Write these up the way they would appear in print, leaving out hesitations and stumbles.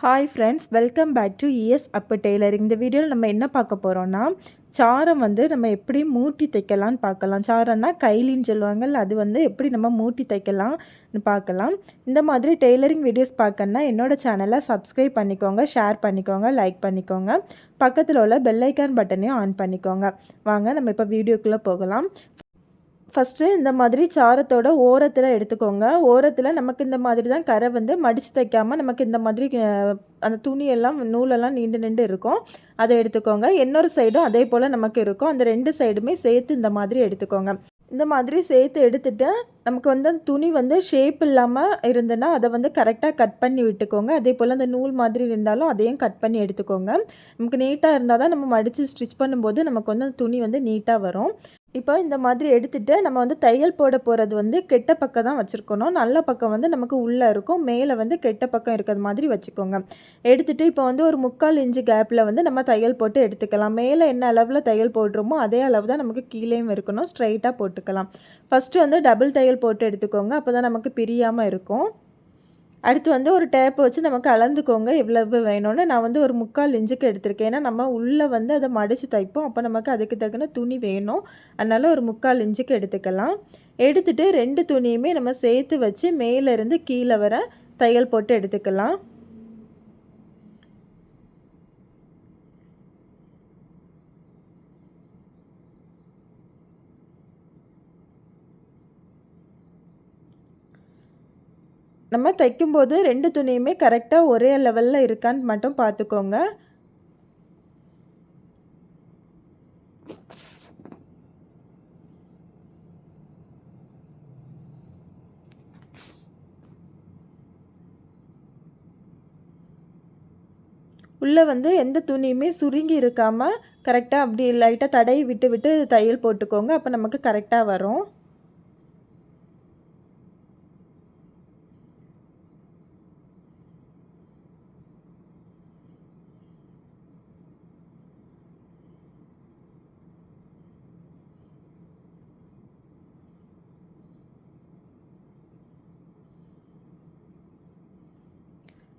Hi friends, welcome back to ES அப்போ tailoring. இந்த வீடியோவில் நம்ம என்ன பார்க்க போகிறோன்னா, சாரம் வந்து நம்ம எப்படி மூட்டி தைக்கலான்னு பார்க்கலாம். சாரம்னா கைலின்னு சொல்லுவாங்கல்ல, அது வந்து எப்படி நம்ம மூட்டி தைக்கலாம்னு பார்க்கலாம். இந்த மாதிரி டெய்லரிங் வீடியோஸ் பார்க்கணுன்னா என்னோட சேனலை சப்ஸ்கிரைப் பண்ணிக்கோங்க, ஷேர் பண்ணிக்கோங்க, லைக் பண்ணிக்கோங்க. பக்கத்தில் உள்ள பெல் ஐக்கான் பட்டனையும் ஆன் பண்ணிக்கோங்க. வாங்க நம்ம இப்போ வீடியோக்குள்ளே போகலாம். ஃபஸ்ட்டு இந்த மாதிரி சாரத்தோட ஓரத்தில் எடுத்துக்கோங்க. ஓரத்தில் நமக்கு இந்த மாதிரி தான் கரை வந்து மடித்து தைக்காமல் நமக்கு இந்த மாதிரி அந்த துணியெல்லாம் நூலெல்லாம் நீண்டு நீண்டு இருக்கும். அதை எடுத்துக்கோங்க. இன்னொரு சைடும் அதே போல் நமக்கு இருக்கும். அந்த 2 சைடுமே சேர்த்து இந்த மாதிரி எடுத்துக்கோங்க. இந்த மாதிரி சேர்த்து எடுத்துட்டு நமக்கு வந்து அந்த துணி வந்து ஷேப் இல்லாமல் இருந்ததுன்னா அதை வந்து கரெக்டாக கட் பண்ணி விட்டுக்கோங்க. அதே போல் அந்த நூல் மாதிரி இருந்தாலும் அதையும் கட் பண்ணி எடுத்துக்கோங்க. நமக்கு நீட்டாக இருந்தால் தான் நம்ம மடித்து ஸ்டிச் பண்ணும்போது நமக்கு வந்து அந்த துணி வந்து நீட்டாக வரும். இப்போ இந்த மாதிரி எடுத்துகிட்டு நம்ம வந்து தையல் போட போகிறது வந்து கெட்ட பக்கம் தான் வச்சுருக்கணும். நல்ல பக்கம் வந்து நமக்கு உள்ளே இருக்கும். மேலே வந்து கெட்ட பக்கம் இருக்கிறது மாதிரி வச்சுக்கோங்க. எடுத்துகிட்டு இப்போ வந்து ஒரு 3/4 இன்ச்சு கேப்பில் வந்து நம்ம தையல் போட்டு எடுத்துக்கலாம். மேலே என்ன அளவில் தையல் போடுறோமோ அதே அளவு தான் நமக்கு கீழேயும் இருக்கணும். ஸ்ட்ரைட்டாக போட்டுக்கலாம். ஃபஸ்ட்டு வந்து டபுள் தையல் போட்டு எடுத்துக்கோங்க. அப்போ தான் நமக்கு பிரியாமல் இருக்கும். அடுத்து வந்து ஒரு டேப் வச்சு நமக்கு அளந்துக்கோங்க எவ்வளவு வேணும்னு. நான் வந்து ஒரு 3/4 இன்ச்சுக்கு எடுத்திருக்கேன். ஏன்னா நம்ம உள்ளே வந்து அதை மடித்து தைப்போம். அப்போ நமக்கு அதுக்கு தக்கன துணி வேணும். அதனால் ஒரு 3/4 இன்ச்சுக்கு எடுத்துக்கலாம். எடுத்துகிட்டு 2 துணியுமே நம்ம சேர்த்து வச்சு மேலேருந்து கீழே வர தையல் போட்டு எடுத்துக்கலாம். நம்ம தைக்கும்போது 2 துணியுமே கரெக்டாக ஒரே லெவலில் இருக்கான்னு மட்டும் பார்த்துக்கோங்க. உள்ளே வந்து எந்த துணியுமே சுருங்கி இருக்காமல் கரெக்டாக அப்படி லைட்டாக தடவி விட்டு விட்டு தையல் போட்டுக்கோங்க. அப்போ நமக்கு கரெக்டாக வரும்.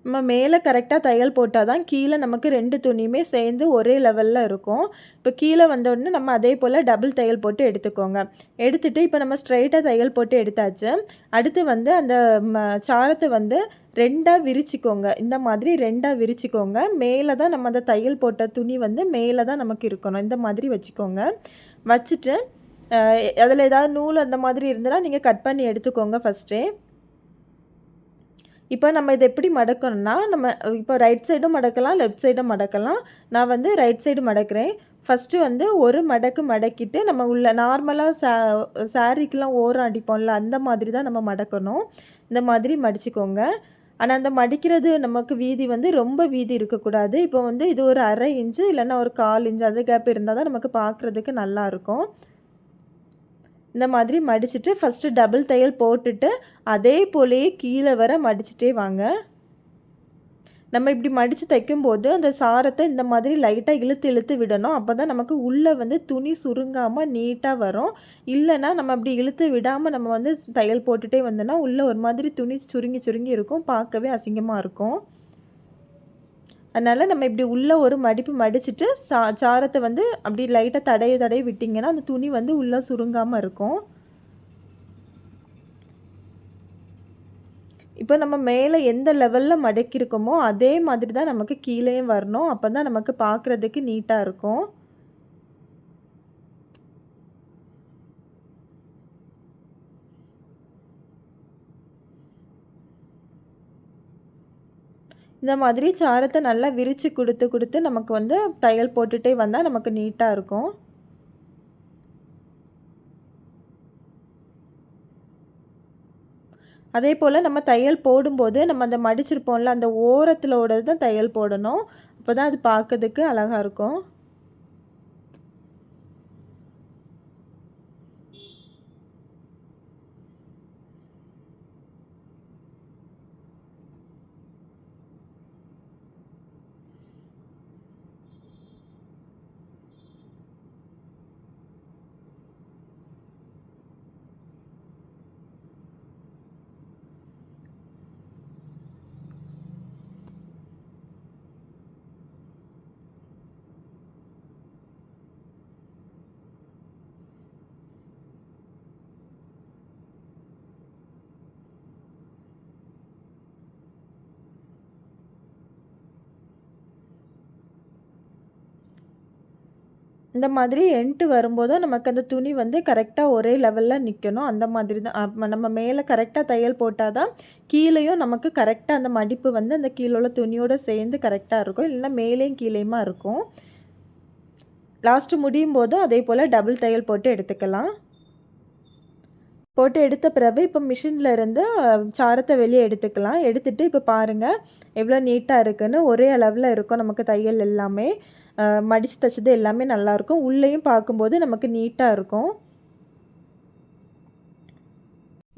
நம்ம மேலே கரெக்டாக தையல் போட்டால் தான் கீழே நமக்கு 2 துணியுமே சேர்ந்து ஒரே லெவலில் இருக்கும். இப்போ கீழே வந்தோடனே நம்ம அதே போல் டபுள் தையல் போட்டு எடுத்துக்கோங்க. எடுத்துகிட்டு இப்போ நம்ம ஸ்ட்ரைட்டாக தையல் போட்டு எடுத்தாச்சு. அடுத்து வந்து அந்த சாரத்தை வந்து 2ஆக விரிச்சிக்கோங்க. இந்த மாதிரி 2ஆக விரிச்சிக்கோங்க. மேலே தான் நம்ம அந்த தையல் போட்ட துணி வந்து மேலே தான் நமக்கு இருக்கணும். இந்த மாதிரி வச்சுக்கோங்க. வச்சுட்டு அதில் ஏதாவது நூல் அந்த மாதிரி இருந்ததுன்னா நீங்கள் கட் பண்ணி எடுத்துக்கோங்க ஃபஸ்ட்டே. இப்போ நம்ம இதை எப்படி மடக்கணும்னா, நம்ம இப்போ ரைட் சைடும் மடக்கலாம், லெஃப்ட் சைடும் மடக்கலாம். நான் வந்து ரைட் சைடு மடக்கிறேன். ஃபஸ்ட்டு வந்து ஒரு மடக்கு மடக்கிட்டு நம்ம உள்ள நார்மலாக சாரீக்கெலாம் ஓரம் அடிப்போம்ல, அந்த மாதிரி தான் நம்ம மடக்கணும். இந்த மாதிரி மடிச்சுக்கோங்க. ஆனால் அந்த மடிக்கிறது நமக்கு வீதி வந்து ரொம்ப வீதி இருக்கக்கூடாது. இப்போ வந்து இது ஒரு 1/2 இன்ச்சு இல்லைன்னா ஒரு 1/4 இன்ச்சு அது கேப் இருந்தால் தான் நமக்கு பார்க்குறதுக்கு நல்லாயிருக்கும். இந்த மாதிரி மடிச்சுட்டு ஃபஸ்ட்டு டபுள் தையல் போட்டுட்டு அதே போலயே கீழே வர மடிச்சுட்டே வாங்க. நம்ம இப்படி மடித்து தைக்கும்போது அந்த சாரத்தை இந்த மாதிரி லைட்டாக இழுத்து இழுத்து விடணும். அப்போ தான் நமக்கு உள்ளே வந்து துணி சுருங்காமல் நீட்டாக வரும். இல்லைன்னா நம்ம அப்படி இழுத்து விடாமல் நம்ம வந்து தையல் போட்டுகிட்டே வந்தோன்னா உள்ளே ஒரு மாதிரி துணி சுருங்கி சுருங்கி இருக்கும். பார்க்கவே அசிங்கமாக இருக்கும். அதனால் நம்ம இப்படி உள்ளே ஒரு மடிப்பு மடிச்சுட்டு சாரத்தை வந்து அப்படி லைட்டாக தடவி விட்டிங்கன்னா அந்த துணி வந்து உள்ளே சுருங்காமல் இருக்கும். இப்போ நம்ம மேலே எந்த லெவலில் மடக்கியிருக்கோமோ அதே மாதிரி தான் நமக்கு கீழேயும் வரணும். அப்போ தான் நமக்கு பார்க்குறதுக்கு நீட்டாக இருக்கும். இந்த மாதிரி சாரத்தை நல்லா விரித்து கொடுத்து கொடுத்து நமக்கு வந்து தையல் போட்டுகிட்டே வந்தால் நமக்கு நீட்டாக இருக்கும். அதே போல் நம்ம தையல் போடும்போது நம்ம அந்த மடிச்சிருப்போம்ல அந்த ஓரத்திலோட தான் தையல் போடணும். அப்போ தான் அது பார்க்கறதுக்கு அழகாக இருக்கும். இந்த மாதிரி எண்டு வரும்போது நமக்கு அந்த துணி வந்து கரெக்டாக ஒரே லெவலில் நிற்கணும். அந்த மாதிரி தான் நம்ம மேலே கரெக்டாக தையல் போட்டால் தான் கீழேயும் நமக்கு கரெக்டாக அந்த மடிப்பு வந்து அந்த கீழே உள்ள துணியோடு சேர்ந்து கரெக்டாக இருக்கும். இல்லைன்னா மேலேயும் கீழேயுமா இருக்கும். லாஸ்ட்டு முடியும் போதும் அதே போல் டபுள் தையல் போட்டு எடுத்துக்கலாம். போட்டு எடுத்த பிறகு இப்போ மிஷினில் இருந்து சாரத்தை வெளியே எடுத்துக்கலாம். எடுத்துகிட்டு இப்போ பாருங்கள் எவ்வளோ நீட்டாக இருக்குதுன்னு. ஒரே அளவில் இருக்கும் நமக்கு தையல் எல்லாமே. மடித்து தைச்சது எல்லாமே நல்லாயிருக்கும். உள்ளேயும் பார்க்கும்போது நமக்கு நீட்டாக இருக்கும்.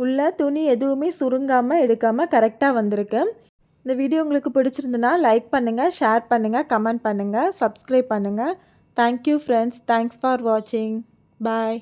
உள்ள துணி எதுவுமே சுருங்காமல் எடுக்காமல் கரெக்டாக வந்திருக்கு. இந்த வீடியோ உங்களுக்கு பிடிச்சிருந்துன்னா லைக் பண்ணுங்கள், ஷேர் பண்ணுங்கள், கமெண்ட் பண்ணுங்கள், சப்ஸ்கிரைப் பண்ணுங்கள். Thank you friends. தேங்க்ஸ் ஃபார் வாட்சிங். பாய்.